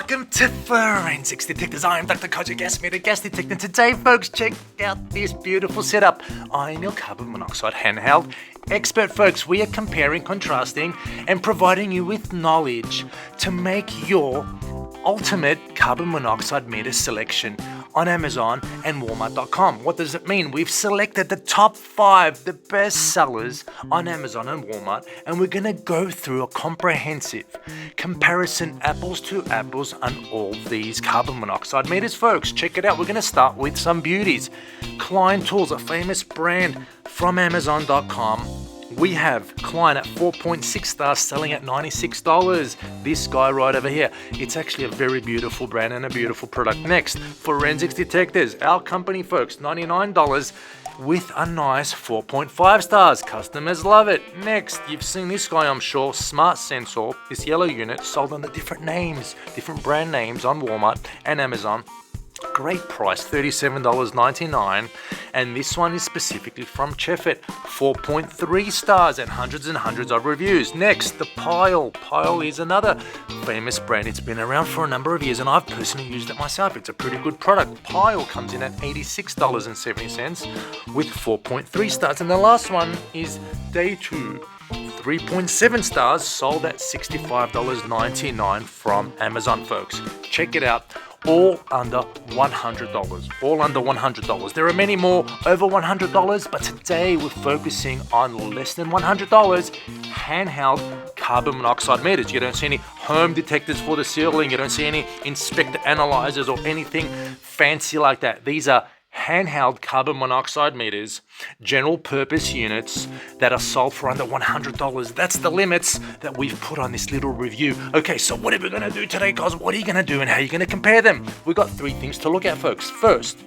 welcome to Forensics Detectors. I am Dr. Koji, gas meter, gas detector. Today, folks, check out this beautiful setup. I am your carbon monoxide handheld expert, folks. We are comparing, contrasting, and providing you with knowledge to make your ultimate carbon monoxide meter selection on Amazon and Walmart.com. What does it mean? We've selected the top 5, the best sellers on Amazon and Walmart, and we're going to go through a comprehensive comparison, apples to apples, on all these carbon monoxide meters, folks. Check it out. We're going to start with some beauties. Klein tools, a famous brand from Amazon.com. We have Klein at 4.6 stars, selling at $96. This guy right over here. It's actually a very beautiful brand and a beautiful product. Next, Forensics Detectors, our company, folks, $99 with a nice 4.5 stars. Customers love it. Next, you've seen this guy, I'm sure, Smart Sensor. This yellow unit sold under different names, different brand names on Walmart and Amazon. Great price, $37.99, and this one is specifically from Cheffet, 4.3 stars and hundreds of reviews. Next, the Pile. Pile is another famous brand. It's been around for a number of years, and I've personally used it myself. It's a pretty good product. Pile comes in at $86.70 with 4.3 stars. And the last one is Day 2. 3.7 stars, sold at $65.99 from Amazon, folks. Check it out. All under $100. All under $100. There are many more over $100, but today we're focusing on less than $100 handheld carbon monoxide meters. You don't see any home detectors for the ceiling. You don't see any inspector analyzers or anything fancy like that. These are handheld carbon monoxide meters, general purpose units that are sold for under $100. That's the limits that we've put on this little review. Okay, so what are we going to do today, guys? What are you going to do and how are you going to compare them? We've got 3 things to look at, folks. First,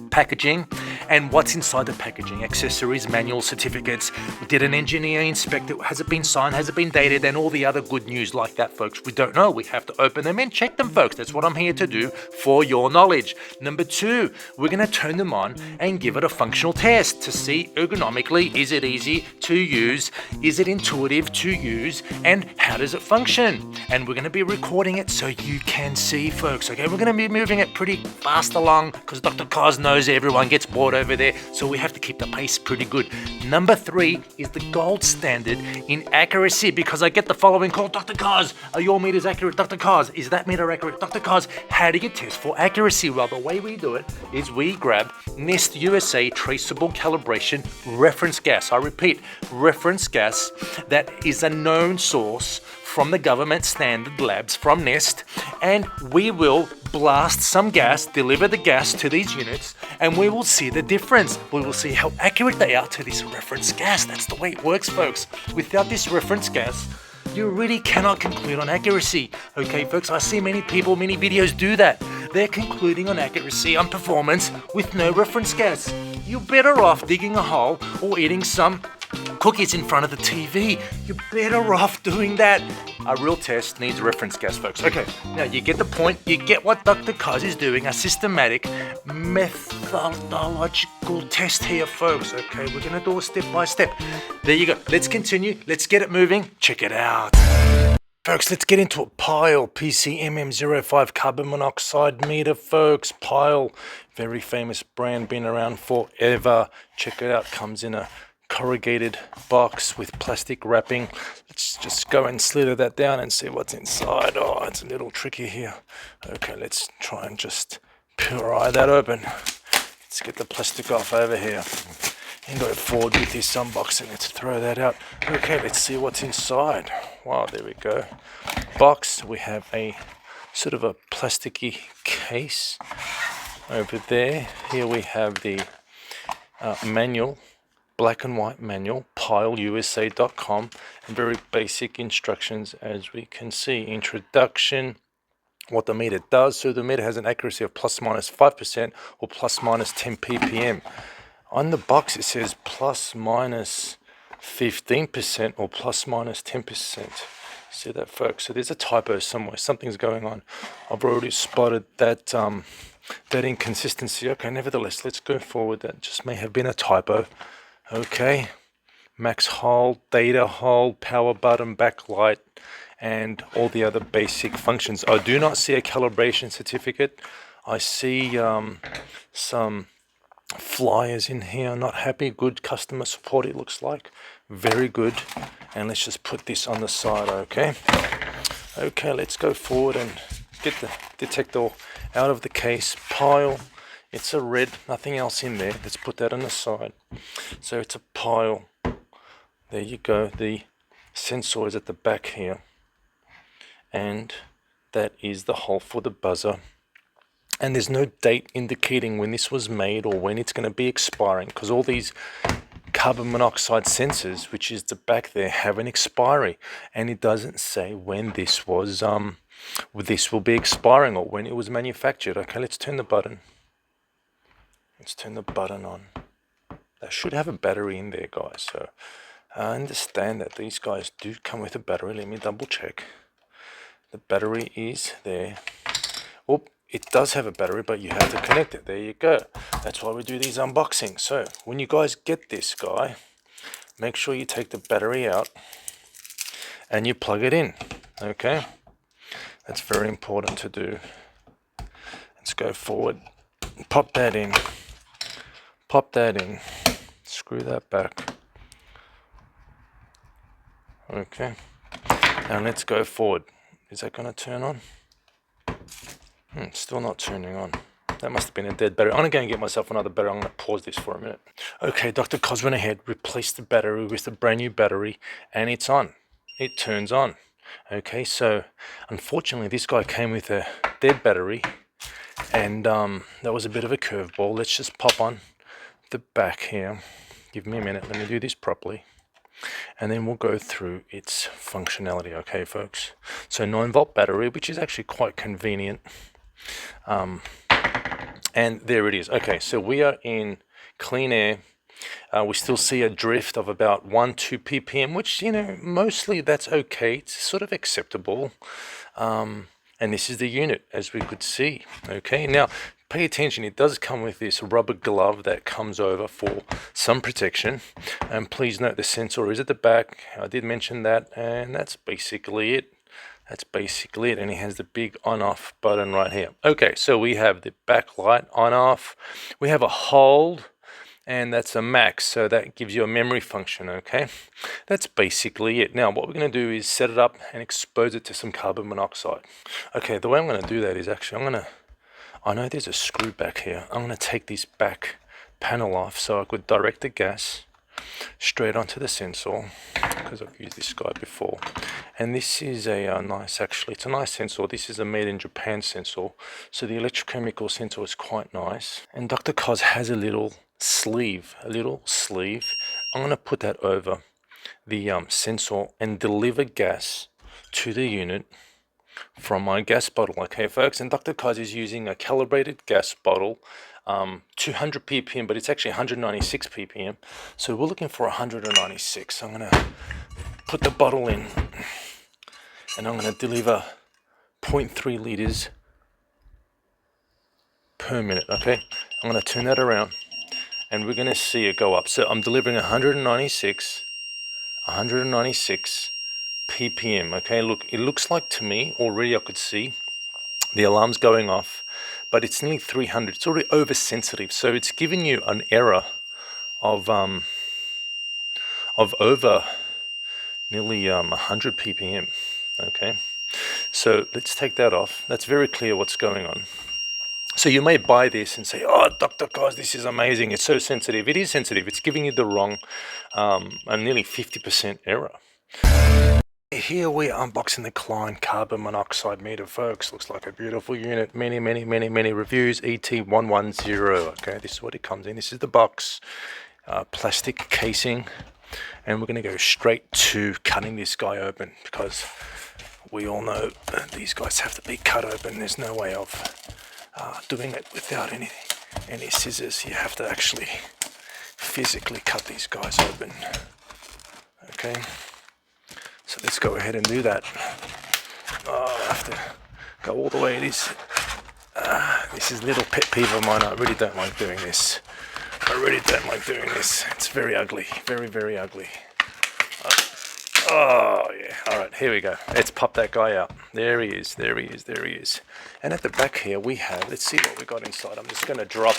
packaging and what's inside the packaging. Accessories, manual, certificates. Did an engineer inspect it? Has it been signed? Has it been dated? And all the other good news like that, folks. We don't know. We have to open them and check them, folks. That's what I'm here to do for your knowledge. Number 2, we're going to turn them on and give it a functional test to see ergonomically, is it easy to use? Is it intuitive to use? And how does it function? And we're going to be recording it so you can see, folks. Okay, we're going to be moving it pretty fast along because Dr. Kaz knows everyone gets bored over there, so we have to keep the pace pretty good. Number 3 is the gold standard in accuracy, because I get the following call: Dr. Kaz, are your meters accurate? Dr. Kaz, is that meter accurate? Dr. Kaz, how do you test for accuracy? Well, the way we do it is we grab NIST USA traceable calibration reference gas. I repeat, reference gas that is a known source from the government standard labs from NIST, and we will blast some gas, deliver the gas to these units, and we will see the difference. We will see how accurate they are to this reference gas. That's the way it works, folks. Without this reference gas, you really cannot conclude on accuracy. Okay, folks, I see many people, many videos do that. They're concluding on accuracy, on performance, with no reference gas. You're better off digging a hole or eating some cookies in front of the TV. You're better off doing that. A real test needs reference gas, folks. Okay, now you get the point. You get what Dr. Kaz is doing, a systematic, methodological test here, folks. Okay, we're going to do it step by step. There you go. Let's continue. Let's get it moving. Check it out. Folks, let's get into it. Pile, PCMM05 carbon monoxide meter, folks. Pile, very famous brand, been around forever. Check it out. Comes in a corrugated box with plastic wrapping. Let's just go and slither that down and see what's inside. Oh, it's a little tricky here. Okay, let's try and just pry that open. Let's get the plastic off over here and go forward with this unboxing. Let's throw that out. Okay, let's see what's inside. Wow, there we go. Box, we have a sort of a plasticky case over there. Here we have the manual, black and white manual, pileusa.com, and very basic instructions as we can see. Introduction, what the meter does. So the meter has an accuracy of plus minus 5% or plus minus 10 ppm. On the box it says plus minus 15% or plus minus 10%. See that, folks? So there's a typo somewhere. Something's going on. I've already spotted that that inconsistency. Okay, nevertheless, let's go forward. That just may have been a typo. Okay, max hold, data hold, power button, backlight, and all the other basic functions. I do not see a calibration certificate. I see some flyers in here. Not happy. Good customer support, it looks like. Very good. And let's just put this on the side, okay? Okay, let's go forward and get the detector out of the case. Pile. It's a red, nothing else in there. Let's put that on the side. So it's a pile. There you go. The sensor is at the back here. And that is the hole for the buzzer. And there's no date indicating when this was made or when it's going to be expiring, because all these carbon monoxide sensors, which is the back there, have an expiry, and it doesn't say when this was this will be expiring or when it was manufactured. Okay, let's turn the button. Let's turn the button on. They should have a battery in there, guys. So I understand that these guys do come with a battery. Let me double check. The battery is there. Oh, it does have a battery, but you have to connect it. There you go. That's why we do these unboxings. So when you guys get this guy, make sure you take the battery out and you plug it in. Okay, that's very important to do. Let's go forward. Pop that in. Pop that in. Screw that back. Okay. Now let's go forward. Is that going to turn on? Still not turning on. That must have been a dead battery. I'm going to go and get myself another battery. I'm going to pause this for a minute. Okay, Dr. Cos went ahead, replaced the battery with a brand new battery, and it's on. It turns on. Okay, so unfortunately this guy came with a dead battery, and that was a bit of a curveball. Let's just pop on the back here. Give me a minute. Let me do this properly. And then we'll go through its functionality. Okay, folks. So 9-volt battery, which is actually quite convenient. And there it is. Okay, so we are in clean air. We still see a drift of about 1-2 ppm, which, you know, mostly that's okay. It's sort of acceptable. And this is the unit, as we could see. Okay, now pay attention. It does come with this rubber glove that comes over for some protection. And please note the sensor is at the back. I did mention that, and that's basically it. That's basically it. And it has the big on-off button right here. Okay, so we have the backlight on-off. We have a hold, and that's a max, so that gives you a memory function. Okay, that's basically it. Now what we're going to do is set it up and expose it to some carbon monoxide. Okay, the way I'm going to do that is actually I know there's a screw back here. I'm going to take this back panel off so I could direct the gas straight onto the sensor, because I've used this guy before. And this is a nice, actually it's a nice sensor. This is a made in Japan sensor, so the electrochemical sensor is quite nice. And Dr. Cos has a little sleeve. I'm going to put that over the sensor and deliver gas to the unit from my gas bottle. Okay, folks, and Dr. Cos is using a calibrated gas bottle, 200 ppm, but it's actually 196 ppm. So we're looking for 196. I'm going to put the bottle in, and I'm going to deliver 0.3 liters per minute. Okay, I'm going to turn that around, and we're going to see it go up. So I'm delivering 196 ppm. Okay, look, it looks like to me already I could see the alarm's going off, but it's nearly 300. It's already oversensitive, so it's giving you an error of over nearly 100 ppm. Okay, so let's take that off. That's very clear what's going on. So you may buy this and say, oh, Dr. Cos, this is amazing. It's so sensitive. It is sensitive. It's giving you the wrong, a nearly 50% error. Here we are unboxing the Klein carbon monoxide meter, folks. Looks like a beautiful unit. Many reviews. ET110. Okay, this is what it comes in. This is the box, plastic casing, and we're going to go straight to cutting this guy open, because we all know that these guys have to be cut open. There's no way of doing it without any scissors. You have to actually physically cut these guys open. Okay, so let's go ahead and do that. I have to go all the way. This is a little pet peeve of mine. I really don't like doing this. It's very ugly, very ugly. Oh yeah, All right, here we go. Let's pop that guy out. There he is, there he is, there he is. And at the back here we have, let's see what we got inside. I'm just going to drop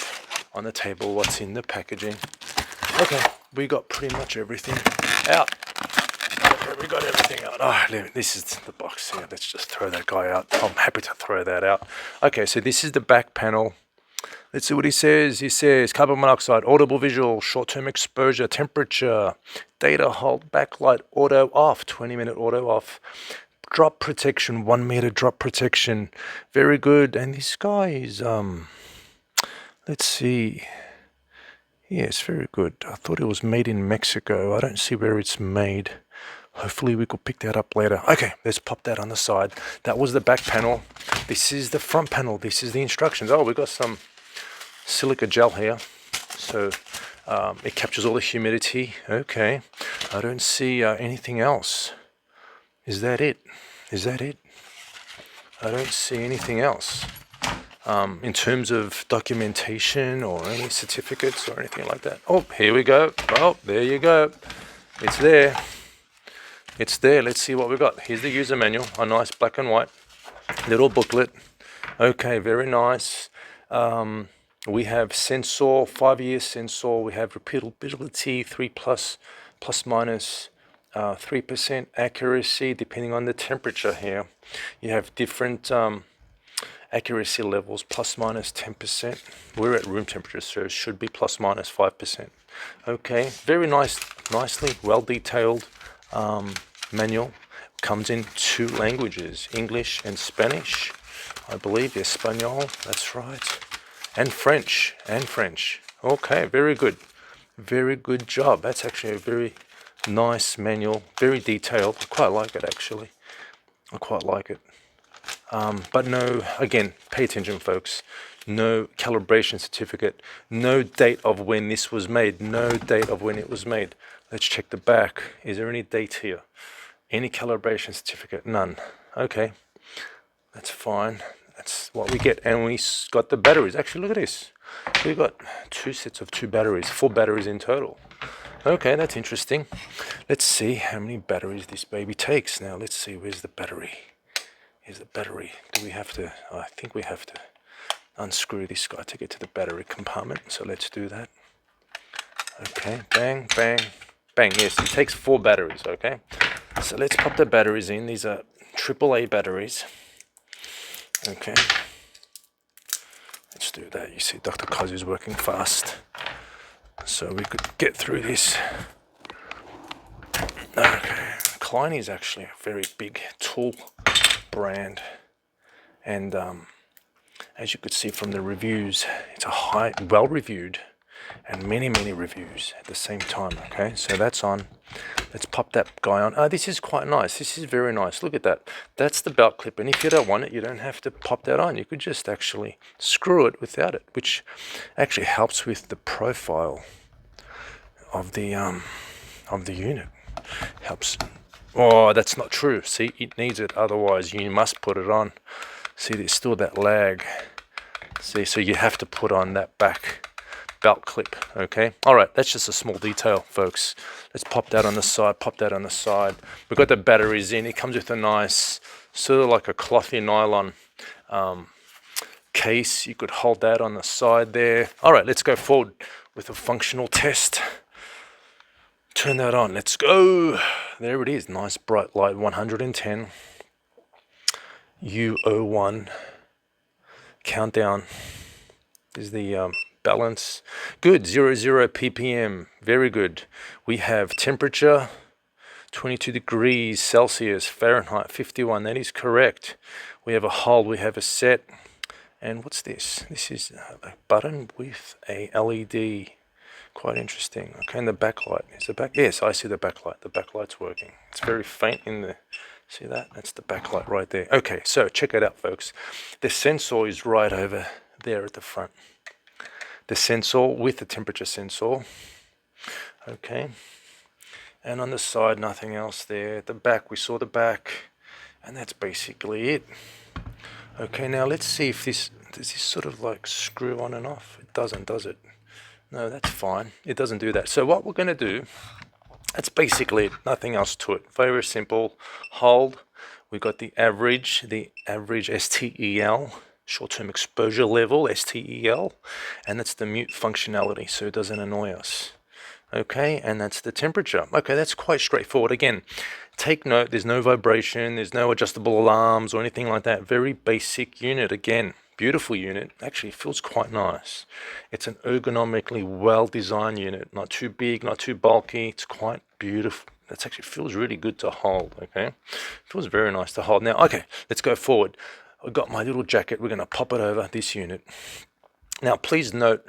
on the table what's in the packaging. Okay, we got pretty much everything out. Okay, we got everything out. Oh, this is the box here. Let's just throw that guy out. I'm happy to throw that out. Okay, so this is the back panel. Let's see what he says. He says carbon monoxide, audible visual, short-term exposure, temperature, data halt, backlight, auto off, 20-minute auto off, drop protection, 1 meter drop protection. Very good. And this guy is, let's see. Yes, very good. I thought it was made in Mexico. I don't see where it's made. Hopefully we could pick that up later. Okay, let's pop that on the side. That was the back panel. This is the front panel. This is the instructions. Oh, we got some silica gel here, so it captures all the humidity. Okay, I don't see anything else. Is that it? Is that it? I don't see anything else in terms of documentation or any certificates or anything like that. Oh, here we go. Oh, there you go. It's there. It's there. Let's see what we got. Here's the user manual, a nice black and white little booklet. Okay, very nice. We have sensor, 5-year sensor. We have repeatability, 3 plus minus 3% accuracy, depending on the temperature here. You have different accuracy levels, plus minus 10%. We're at room temperature, so it should be plus minus 5%. Okay, very nice, nicely well detailed manual. Comes in 2 languages, English and Spanish. I believe Espanol, that's right. And French. Okay, very good. Very good job. That's actually a very nice manual, very detailed. I quite like it, actually. I quite like it. But no, again, pay attention, folks. No calibration certificate. No date of when this was made. No date of when it was made. Let's check the back. Is there any date here? Any calibration certificate? None. Okay, that's fine. That's what we get. And we got the batteries. Actually, look at this. We got 2 sets of 2 batteries, 4 batteries in total. Okay, that's interesting. Let's see how many batteries this baby takes. Now, let's see, where's the battery? Here's the battery. Do we have to, I think we have to unscrew this guy to get to the battery compartment. So let's do that. Okay, bang, bang, bang. Yes, it takes 4 batteries, okay? So let's pop the batteries in. These are AAA batteries. Okay, let's do that. You see Dr. Kazu's working fast, so we could get through this. Okay, Klein is actually a very big tool brand, and as you could see from the reviews, it's a well reviewed, and many reviews at the same time. Okay, so that's on. Let's pop that guy on. Oh, this is quite nice. This is very nice. Look at that. That's the belt clip. And if you don't want it, you don't have to pop that on. You could just actually screw it without it, which actually helps with the profile of the unit. Helps. Oh, that's not true. See, it needs it. Otherwise, you must put it on. See, there's still that lag. See, so you have to put on that back belt clip. Okay, all right, that's just a small detail, folks. Let's pop that on the side. Pop that on the side. We've got the batteries in. It comes with a nice sort of like a clothy nylon case. You could hold that on the side there. All right, let's go forward with a functional test. Turn that on. Let's go. There it is. Nice bright light. 110 U01 countdown is the balance. Good. 00 ppm. Very good. We have temperature 22 degrees Celsius, Fahrenheit 51. That is correct. We have a hold. We have a set. And what's this? This is a button with a LED. Quite interesting. Okay, and the backlight. Is the back? Yes, I see the backlight. The backlight's working. It's very faint in the. See that? That's the backlight right there. Okay, so check it out, folks. The sensor is right over there at the front. The sensor with the temperature sensor. Okay. And on the side, nothing else there. The back, we saw the back. And that's basically it. Okay, now let's see if does this sort of like screw on and off? It doesn't, does it? No, that's fine. It doesn't do that. So what we're going to do That's basically it, nothing else to it. Very simple. Hold. We got the average STEL, short-term exposure level, STEL, and that's the mute functionality, so it doesn't annoy us. Okay, and that's the temperature. Okay, that's quite straightforward. Again, take note, there's no vibration, there's no adjustable alarms or anything like that. Very basic unit. Again, beautiful unit. Actually, it feels quite nice. It's an ergonomically well-designed unit. Not too big, not too bulky. It's quite beautiful. That actually feels really good to hold, okay? It feels very nice to hold. Now, okay, let's go forward. I've got my little jacket. We're going to pop it over this unit. Now, please note,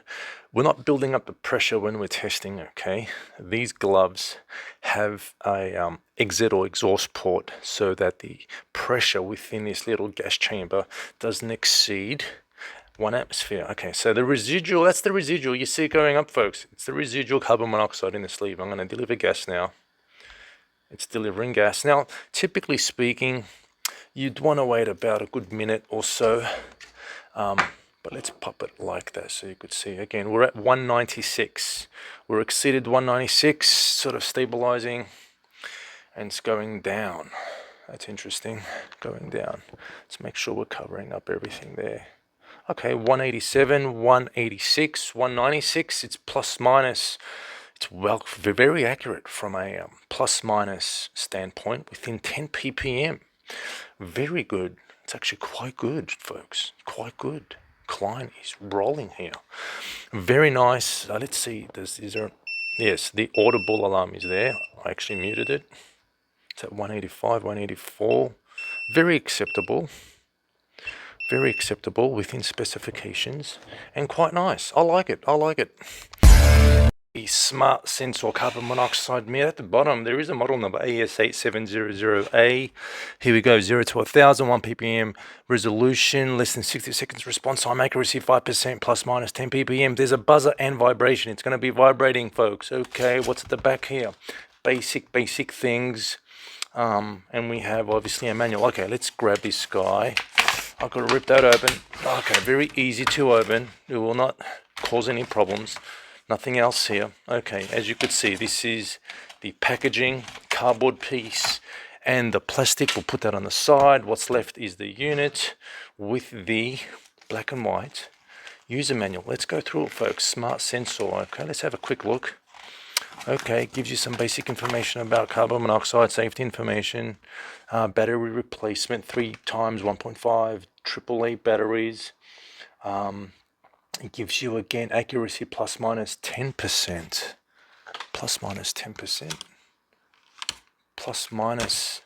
we're not building up the pressure when we're testing, okay? These gloves have a exit or exhaust port so that the pressure within this little gas chamber doesn't exceed 1 atmosphere. Okay, so the residual, that's the residual. You see it going up, folks. It's the residual carbon monoxide in the sleeve. I'm going to deliver gas now. It's delivering gas. Now, typically speaking, you'd want to wait about a good minute or so. But let's pop it like that so you could see. Again, we're at 196. We're exceeded 196, sort of stabilizing, and it's going down. That's interesting, going down. Let's make sure we're covering up everything there. Okay, 187, 186, 196, it's plus minus. It's well, very accurate from a plus minus standpoint within 10 ppm. Very good. It's actually quite good, folks, quite good. Klein is rolling here. Very nice. Let's see. Is there? Yes, the audible alarm is there. I actually muted it. It's at 185, 184. Very acceptable. Very acceptable within specifications, and quite nice. I like it. I like it. The smart sensor carbon monoxide meter at the bottom, there is a model number AS8700A. Here we go, 0 to 1000, 1 ppm resolution, less than 60 seconds response time, accuracy 5%, plus minus 10 ppm. There's a buzzer and vibration. It's going to be vibrating, folks. Okay, what's at the back here? Basic things. And we have obviously a manual. Okay, let's grab this guy. I've got to rip that open. Okay, very easy to open. It will not cause any problems. Nothing else here. Okay, as you could see, this is the packaging, cardboard piece, and the plastic. We'll put that on the side. What's left is the unit with the black and white user manual. Let's go through it, folks. Smart sensor. Okay, let's have a quick look. Okay, gives you some basic information about carbon monoxide, safety information, battery replacement, 3 times 1.5 AAA batteries. It gives you, again, accuracy plus minus 10%. Plus minus 10%. Plus minus.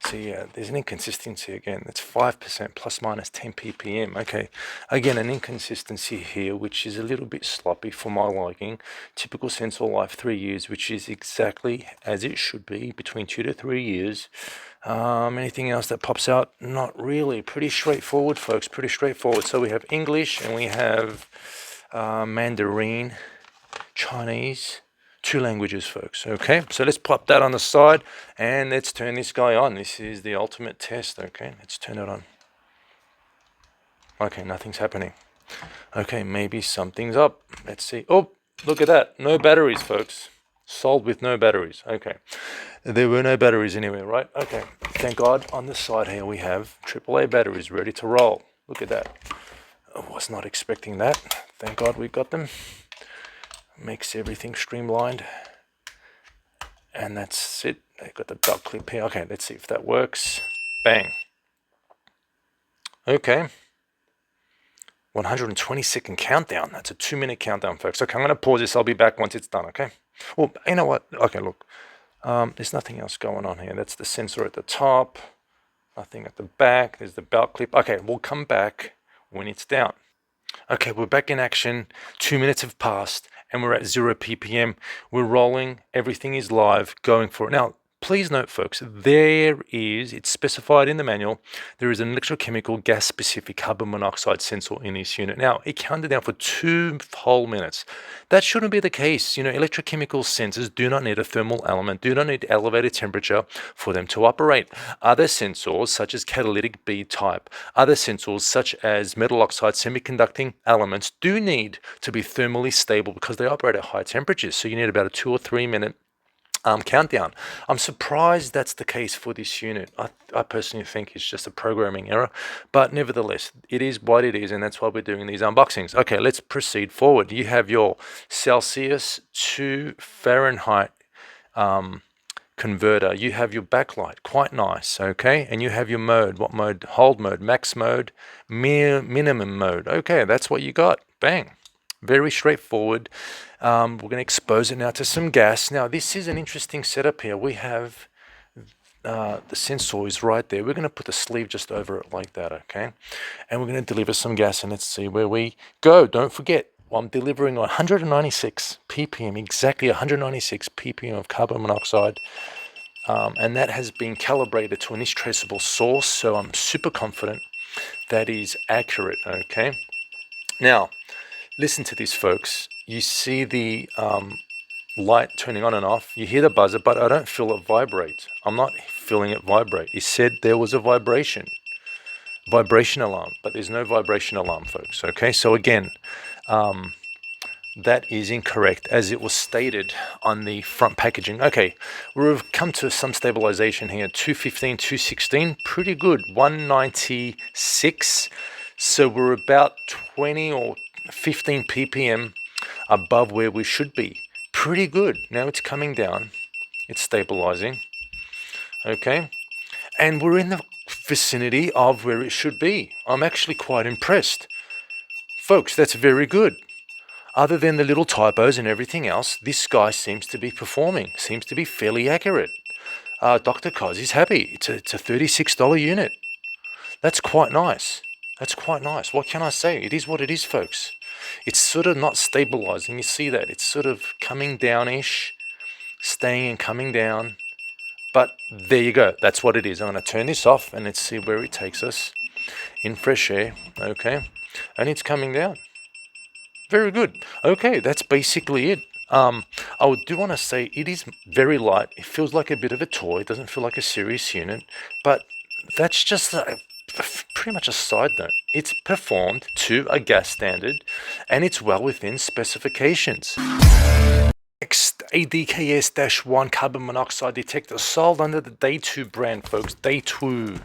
So yeah, there's an inconsistency again. It's 5% plus minus 10 ppm. Okay, again, an inconsistency here, which is a little bit sloppy for my liking. Typical sensor life 3 years, which is exactly as it should be, between 2 to 3 years. Anything else that pops out? Not really. Pretty straightforward, folks. Pretty straightforward. So we have English and we have Mandarin, Chinese. 2 languages, folks. Okay, so let's pop that on the side and let's turn this guy on. This is the ultimate test. Okay, let's turn it on. Okay, nothing's happening. Okay, maybe something's up. Let's see. Oh, look at that. No batteries, folks. Sold with no batteries. Okay, there were no batteries anywhere, right? Okay, thank God. On the side here we have AAA batteries ready to roll. Look at that. I was not expecting that. Thank God we got them. Makes everything streamlined. And that's it. They've got the belt clip here. Okay, let's see if that works. Bang. Okay. 120-second countdown. That's a 2-minute countdown, folks. Okay, I'm going to pause this. I'll be back once it's done, okay? Well, you know what? Okay, look. There's nothing else going on here. That's the sensor at the top. Nothing at the back. There's the belt clip. Okay, we'll come back when it's down. Okay, we're back in action. 2 minutes have passed and we're at 0 ppm. We're rolling. Everything is live, going for it. Now, please note, folks, it's specified in the manual, there is an electrochemical gas-specific carbon monoxide sensor in this unit. Now, it counted down for 2 whole minutes. That shouldn't be the case. You know, electrochemical sensors do not need a thermal element, do not need elevated temperature for them to operate. Other sensors, such as catalytic B type, other sensors, such as metal oxide semiconducting elements, do need to be thermally stable because they operate at high temperatures. So you need about a 2 or 3 minute countdown. I'm surprised that's the case for this unit. I personally think it's just a programming error, but nevertheless, it is what it is, and that's why we're doing these unboxings. Okay, let's proceed forward. You have your Celsius to Fahrenheit converter. You have your backlight, quite nice, okay? And you have your mode. What mode? Hold mode, max mode, minimum mode. Okay, that's what you got. Bang. Very straightforward. We're going to expose it now to some gas. Now, this is an interesting setup here. We have the sensor is right there. We're going to put the sleeve just over it like that, okay? And we're going to deliver some gas, and let's see where we go. Don't forget, I'm delivering 196 ppm, exactly 196 ppm of carbon monoxide. And that has been calibrated to a NIST traceable source, so I'm super confident that is accurate, okay? Now, listen to this, folks. You see the light turning on and off. You hear the buzzer, but I don't feel it vibrate. I'm not feeling it vibrate. It said there was a vibration alarm, but there's no vibration alarm, folks, okay? So again, that is incorrect as it was stated on the front packaging. Okay, we've come to some stabilization here. 215, 216, pretty good. 196, so we're about 20 or 15 ppm above where we should be. Pretty good. Now it's coming down. It's stabilizing. Okay, and we're in the vicinity of where it should be. I'm actually quite impressed. Folks, that's very good. Other than the little typos and everything else, this guy seems to be performing, seems to be fairly accurate. Dr. Koz is happy. It's a $36 unit. That's quite nice. That's quite nice. What can I say? It is what it is, folks. It's sort of not stabilizing. You see that? It's sort of coming down-ish, staying and coming down. But there you go. That's what it is. I'm going to turn this off and let's see where it takes us in fresh air. Okay. And it's coming down. Very good. Okay, that's basically it. I do want to say it is very light. It feels like a bit of a toy. It doesn't feel like a serious unit. But that's just pretty much a side note. It's performed to a gas standard and it's well within specifications. Next, a DKS-1 carbon monoxide detector sold under the Day 2 brand, folks. Day 2.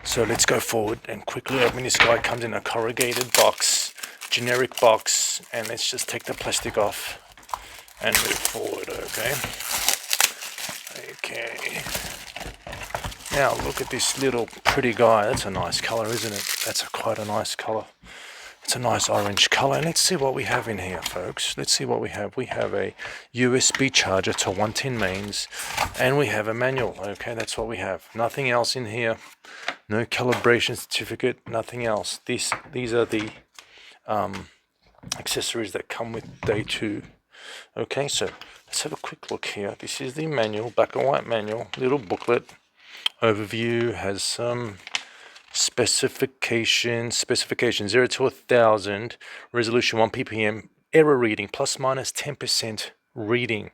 So let's go forward and quickly open this guy. Comes in a corrugated box, generic box, and let's just take the plastic off and move forward, okay? Okay. Now look at this little pretty guy. That's a nice color, isn't it? That's quite a nice color. It's a nice orange color. And let's see what we have in here, folks. Let's see what we have. We have a USB charger to 110 mains, and we have a manual. Okay, that's what we have. Nothing else in here. No calibration certificate. Nothing else. These are the accessories that come with Day 2. Okay, so let's have a quick look here. This is the manual, black and white manual, little booklet. Overview has some specification 0 to 1000, resolution 1 ppm, error reading plus minus 10% reading,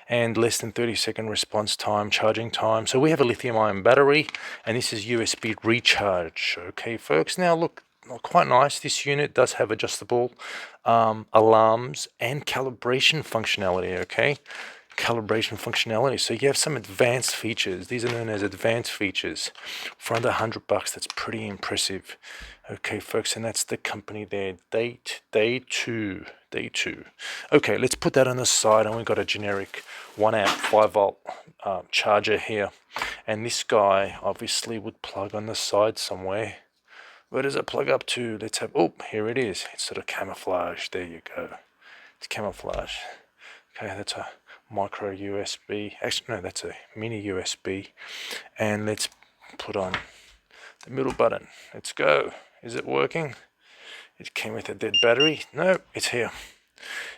and less than 30-second response time, charging time. So we have a lithium-ion battery, and this is USB recharge. Okay, folks. Now look, quite nice. This unit does have adjustable alarms and calibration functionality. Okay, calibration functionality. So you have some advanced features. These are known as advanced features for under $100. That's pretty impressive. Okay, folks, and that's the company there. Day 2. Okay, let's put that on the side, and we've got a generic 1 amp 5 volt charger here, and this guy obviously would plug on the side somewhere. Where does it plug up to? Let's have, oh, here it is. It's sort of camouflage. There you go. It's camouflage. Okay, that's a micro USB. Actually, no, that's a mini USB. And let's put on the middle button. Let's go. Is it working? It came with a dead battery. No, it's here.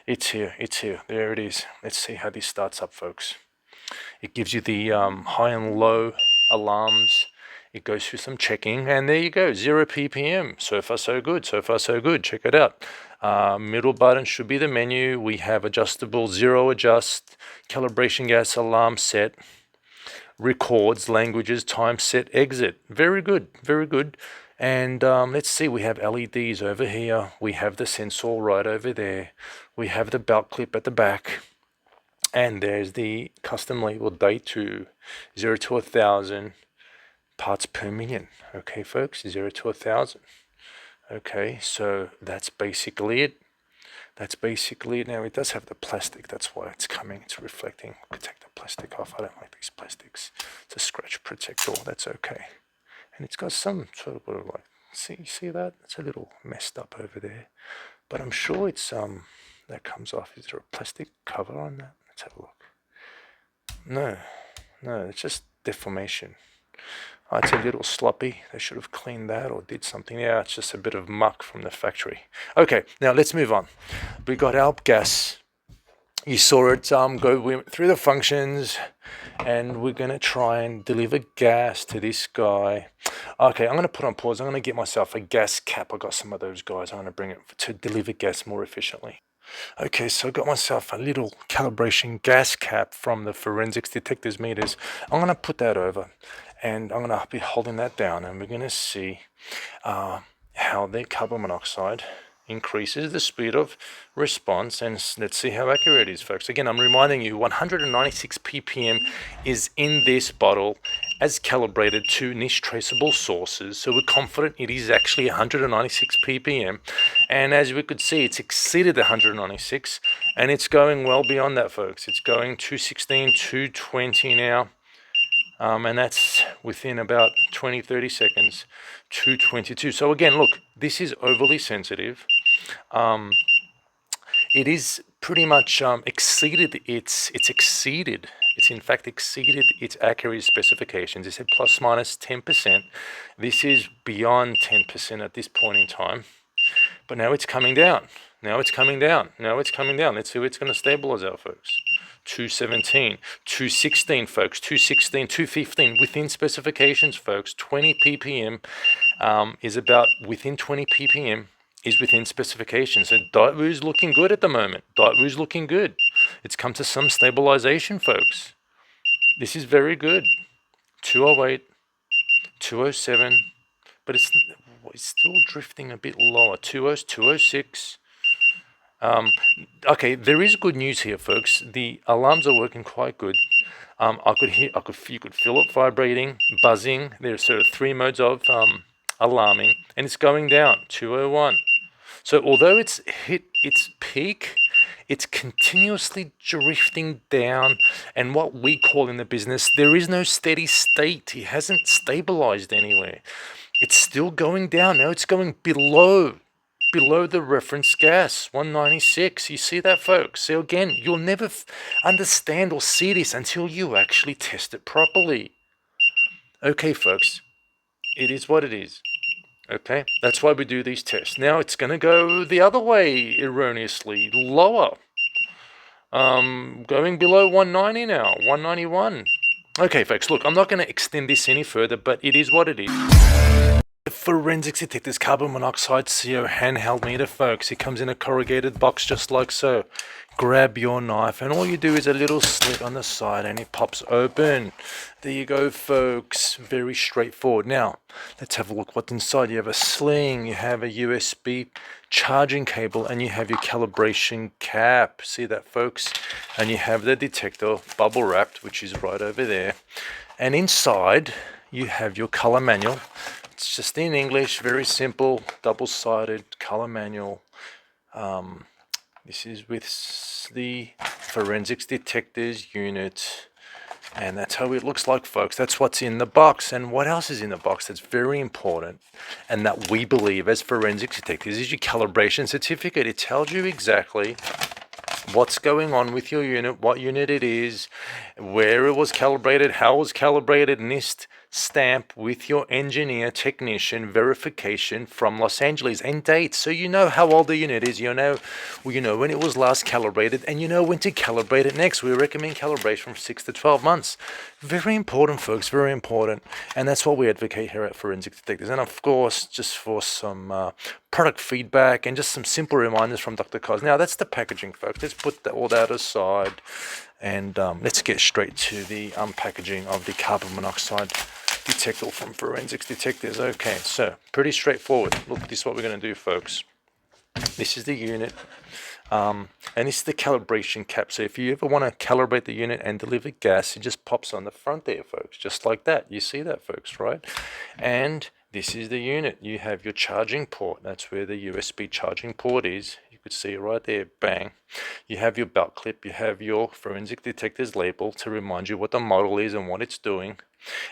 It's here. There it is. Let's see how this starts up, folks. It gives you the high and low alarms. It goes through some checking, and there you go, 0 ppm. So far so good. Check it out. Middle button should be the menu. We have adjustable zero adjust, calibration gas alarm set, records, languages, time set, exit. Very good. And let's see, we have LEDs over here. We have the sensor right over there. We have the belt clip at the back. And there's the custom label day 2, 0 to 1,000 parts per million. Okay, folks, 0 to 1,000. Okay, so that's basically it. That's basically it. Now it does have the plastic, that's why it's coming, it's reflecting. I could take the plastic off, I don't like these plastics. It's a scratch protector, that's okay. And it's got some sort of like, see that? It's a little messed up over there. But I'm sure it's that comes off. Is there a plastic cover on that? Let's have a look. No, it's just deformation. Oh, it's a little sloppy. They should have cleaned that or did something. Yeah, it's just a bit of muck from the factory. Okay, now let's move on. We got our gas. You saw it we went through the functions, and we're going to try and deliver gas to this guy. Okay, I'm going to put on pause. I'm going to get myself a gas cap. I got some of those guys. I'm going to bring it to deliver gas more efficiently. Okay, so I got myself a little calibration gas cap from the Forensics Detectors meters. I'm going to put that over, and I'm going to be holding that down, and we're going to see how the carbon monoxide increases the speed of response, and let's see how accurate it is, folks. Again, I'm reminding you, 196 ppm is in this bottle as calibrated to NIST traceable sources, so we're confident it is actually 196 ppm, and as we could see, it's exceeded 196, and it's going well beyond that, folks. It's going 216, 220 now. And that's within about 20-30 seconds, 222. So again, look, this is overly sensitive. It is pretty much exceeded it's in fact exceeded its accuracy specifications. It said plus minus 10%. This is beyond 10% at this point in time. But now it's coming down. Let's see where it's going to stabilize out, folks. 217, 216, folks, 216, 215, within specifications, folks. 20 ppm is about within 20 ppm is within specifications. So Daewoo's looking good at the moment. Daewoo's looking good. It's come to some stabilization, folks. This is very good. 208, 207, but it's still drifting a bit lower. 206. Okay, there is good news here, folks. The alarms are working quite good. You could feel it vibrating, buzzing. There's sort of 3 modes of alarming, and it's going down. 201. So although it's hit its peak, it's continuously drifting down, and what we call in the business, there is no steady state. It hasn't stabilized anywhere. It's still going down. Now it's going below the reference gas, 196. You see that, folks? So again, you'll never understand or see this until you actually test it properly. Okay, folks, it is what it is. Okay, that's why we do these tests. Now it's going to go the other way, erroneously, lower. Going below 190 now, 191. Okay, folks, look, I'm not going to extend this any further, but it is what it is. The Forensics Detectors carbon monoxide CO handheld meter, folks. It comes in a corrugated box just like so. Grab your knife, and all you do is a little slit on the side, and it pops open. There you go, folks. Very straightforward. Now, let's have a look what's inside. You have a sling, you have a USB charging cable, and you have your calibration cap. See that, folks? And you have the detector bubble wrapped, which is right over there. And inside, you have your color manual. It's just in English, very simple, double-sided color manual. This is with the Forensics Detectors unit, and that's how it looks like, folks. That's what's in the box. And what else is in the box that's very important, and that we believe as Forensics Detectors, is your calibration certificate. It tells you exactly what's going on with your unit, what unit it is, where it was calibrated, how it was calibrated, NIST stamp with your engineer technician verification from Los Angeles, and dates, so you know how old the unit is, you know when it was last calibrated, and you know when to calibrate it next. We recommend calibration from 6 to 12 months. Very important, folks, very important, and that's what we advocate here at Forensics Detectors. And of course, just for some product feedback and just some simple reminders from Dr. Cos. Now that's the packaging, folks. Let's put all that aside, and let's get straight to the unpackaging of the carbon monoxide detector from Forensics Detectors. Okay, so pretty straightforward. Look, this is what we're going to do, folks. This is the unit. And this is the calibration cap. So if you ever want to calibrate the unit and deliver gas, it just pops on the front there, folks, just like that. You see that, folks, right? And this is the unit. You have your charging port. That's where the USB charging port is. You could see it right there, bang. You have your belt clip. You have your Forensic Detectors label to remind you what the model is and what it's doing.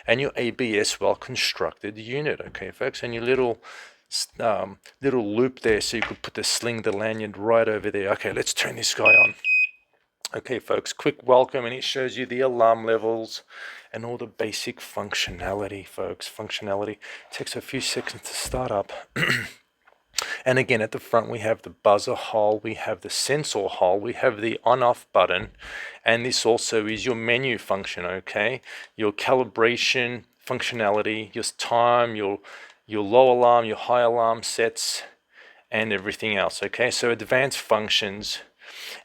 And your ABS well-constructed unit, okay, folks? And your little loop there so you could put the lanyard right over there. Okay, let's turn this guy on. Okay, folks, quick welcome, and it shows you the alarm levels and all the basic functionality, folks. Functionality takes a few seconds to start up. And again, at the front, we have the buzzer hole, we have the sensor hole, we have the on-off button, and this also is your menu function, okay? Your calibration functionality, your time, your low alarm, your high alarm sets, and everything else, okay? So advanced functions.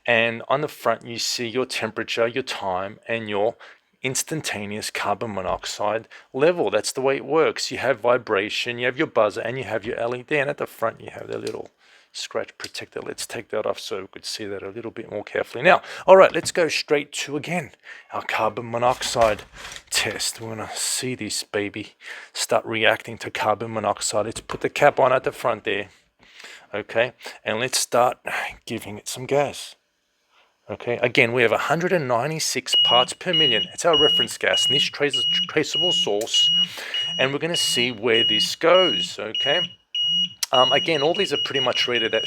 And on the front, you see your temperature, your time, and your instantaneous carbon monoxide level. That's the way it works. You have vibration, you have your buzzer, and you have your LED. And at the front, you have the little scratch protector. Let's take that off so we could see that a little bit more carefully. Now, all right, let's go straight to, again, our carbon monoxide test. We're going to see this baby start reacting to carbon monoxide. Let's put the cap on at the front there. Okay, and let's start giving it some gas. Okay, again, we have 196 parts per million. It's our reference gas, NIST traceable source, and we're going to see where this goes. Okay, again, all these are pretty much rated at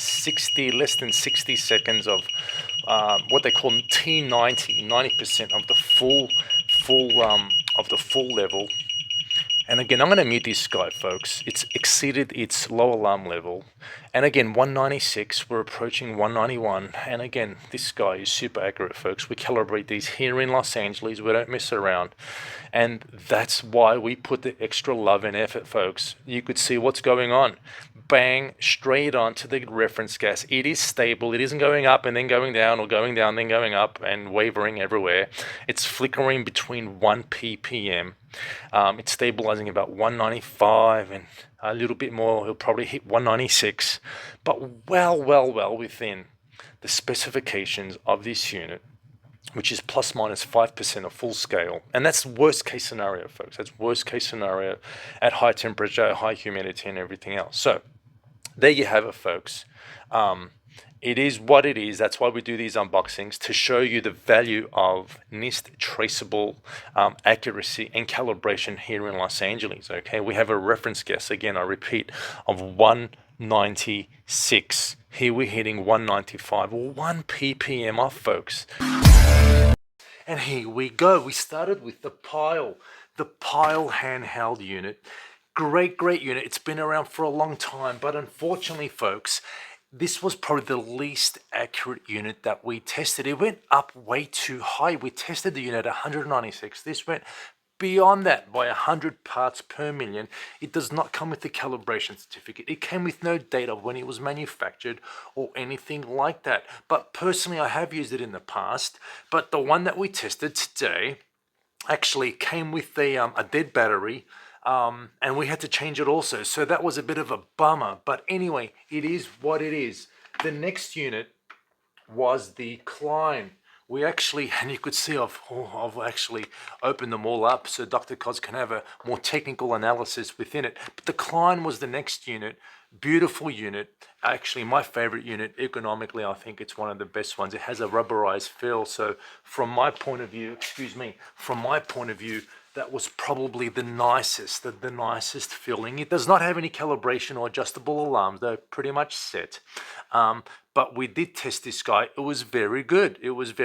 less than 60 seconds of what they call T90, 90% of the full level. And again, I'm going to mute this guy, folks. It's exceeded its low alarm level. And again, 196, we're approaching 191. And again, this guy is super accurate, folks. We calibrate these here in Los Angeles. We don't mess around. And that's why we put the extra love and effort, folks. You could see what's going on. Bang, straight on to the reference gas. It is stable. It isn't going up and then going down, or going down then going up and wavering everywhere. It's flickering between 1 ppm. It's stabilizing about 195, and a little bit more, it'll probably hit 196, but well within the specifications of this unit, which is plus minus 5% of full scale. And that's worst case scenario, folks. That's worst case scenario at high temperature, high humidity, and everything else. So there you have it, folks. It is what it is. That's why we do these unboxings, to show you the value of NIST traceable accuracy and calibration here in Los Angeles. Okay, we have a reference gas, again, I repeat, of 196. Here we're hitting 195, or 1 ppm off, folks. And here we go. We started with the Pile handheld unit. Great unit. It's been around for a long time, but unfortunately, folks, this was probably the least accurate unit that we tested. It went up way too high. We tested the unit at 196. This went beyond that by 100 parts per million. It does not come with the calibration certificate. It came with no date of when it was manufactured or anything like that. But personally, I have used it in the past. But the one that we tested today actually came with a dead battery. And we had to change it also. So that was a bit of a bummer. But anyway, it is what it is. The next unit was the Klein. We actually, and you could see I've actually opened them all up so Dr. Cos can have a more technical analysis within it. But the Klein was the next unit. Beautiful unit. Actually, my favorite unit. Ergonomically, I think it's one of the best ones. It has a rubberized feel. So from my point of view, that was probably the nicest feeling. It does not have any calibration or adjustable alarms. They're pretty much set. But we did test this guy. It was very good. It was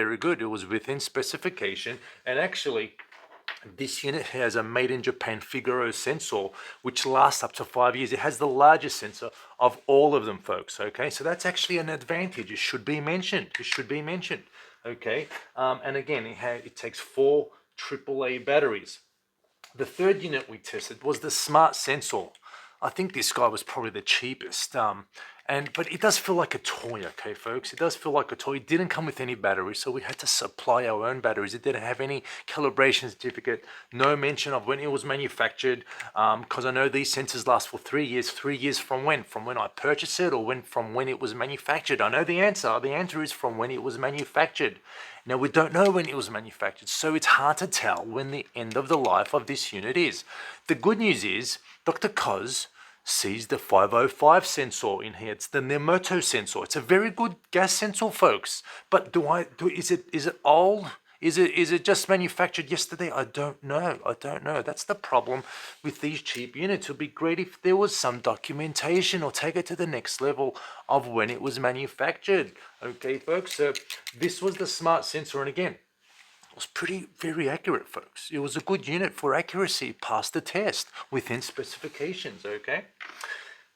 within specification. And actually, this unit has a made in Japan Figaro sensor, which lasts up to 5 years. It has the largest sensor of all of them, folks. Okay, so that's actually an advantage. It should be mentioned. Okay, and again, it takes 4 AAA batteries. The third unit we tested was the smart sensor. I think this guy was probably the cheapest. But it does feel like a toy, okay, folks? It does feel like a toy. It didn't come with any batteries, so we had to supply our own batteries. It didn't have any calibration certificate, no mention of when it was manufactured, because I know these sensors last for 3 years. 3 years from when? From when I purchased it, or from when it was manufactured? I know the answer. The answer is from when it was manufactured. Now, we don't know when it was manufactured, so it's hard to tell when the end of the life of this unit is. The good news is Dr. Koz sees the 505 sensor in here. It's the Nemoto sensor. It's a very good gas sensor, folks. But is it old? Is it just manufactured yesterday? I don't know. I don't know. That's the problem with these cheap units. It would be great if there was some documentation, or take it to the next level of when it was manufactured. Okay, folks. So this was the smart sensor, and again, was very accurate, folks. It was a good unit for accuracy, passed the test within specifications, okay?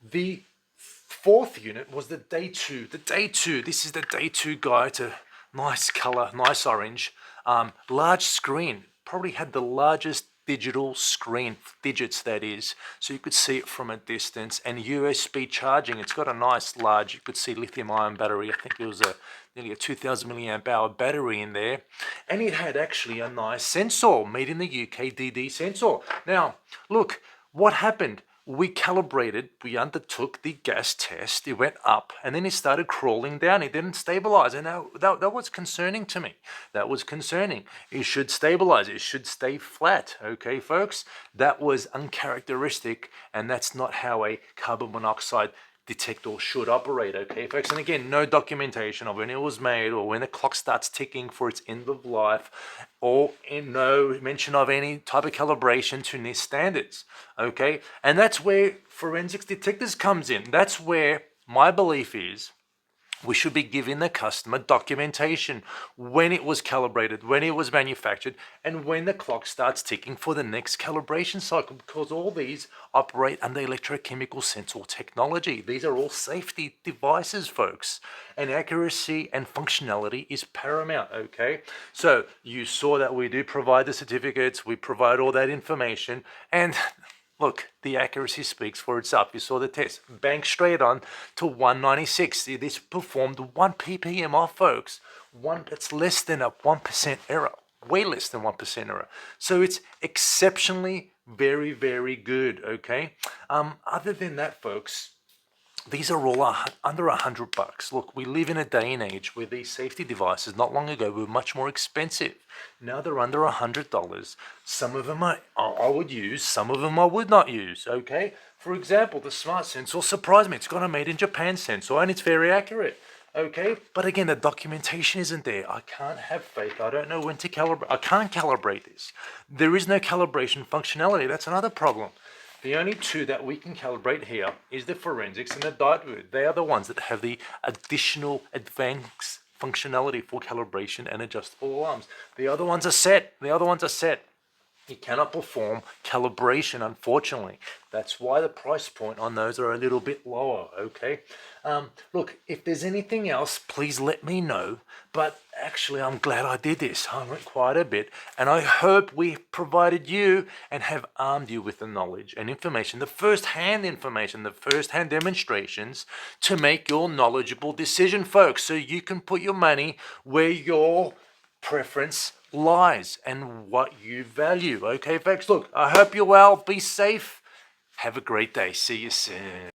The fourth unit was the day two. The day two, this is the day two guy. It's a nice color, nice orange, large screen. Probably had the largest digital screen, digits that is, so you could see it from a distance, and USB charging. It's got a nice large, you could see lithium ion battery. I think it was nearly a 2000 milliamp hour battery in there, and it had actually a nice sensor, made in the UK, DD sensor. Now look what happened. We calibrated, we undertook the gas test, it went up, and then it started crawling down. It didn't stabilize, and that was concerning to me. That was concerning. It should stabilize, it should stay flat, okay, folks? That was uncharacteristic, and that's not how a carbon monoxide detector should operate, okay, folks? And again, no documentation of when it was made, or when the clock starts ticking for its end of life, or no mention of any type of calibration to NIST standards, okay? And that's where Forensics Detectors comes in. That's where my belief is we should be giving the customer documentation when it was calibrated, when it was manufactured, and when the clock starts ticking for the next calibration cycle, because all these operate under electrochemical sensor technology. These are all safety devices, folks, and accuracy and functionality is paramount, okay? So you saw that we do provide the certificates, we provide all that information, and look, the accuracy speaks for itself. You saw the test. Bang straight on to 196. This performed 1 ppm off, folks. That's less than a 1% error. Way less than 1% error. So it's exceptionally very, very good, okay? Other than that, folks, these are all under $100. Look, we live in a day and age where these safety devices not long ago were much more expensive. Now they're under $100. Some of them I would use, some of them I would not use, okay? For example, the smart sensor surprised me. It's got a made in Japan sensor, and it's very accurate, okay? But again, the documentation isn't there. I can't have faith. I don't know when to calibrate. I can't calibrate this. There is no calibration functionality. That's another problem. The only two that we can calibrate here is the Forensics and the Dightwood. They are the ones that have the additional advanced functionality for calibration and adjustable alarms. The other ones are set. You cannot perform calibration, unfortunately. That's why the price point on those are a little bit lower, okay? Look, if there's anything else, please let me know. But actually, I'm glad I did this. I went quite a bit. And I hope we provided you and have armed you with the knowledge and information, the first-hand information, the first-hand demonstrations to make your knowledgeable decision, folks, so you can put your money where your preference lies and what you value. Okay, folks, look, I hope you're well. Be safe. Have a great day. See you soon.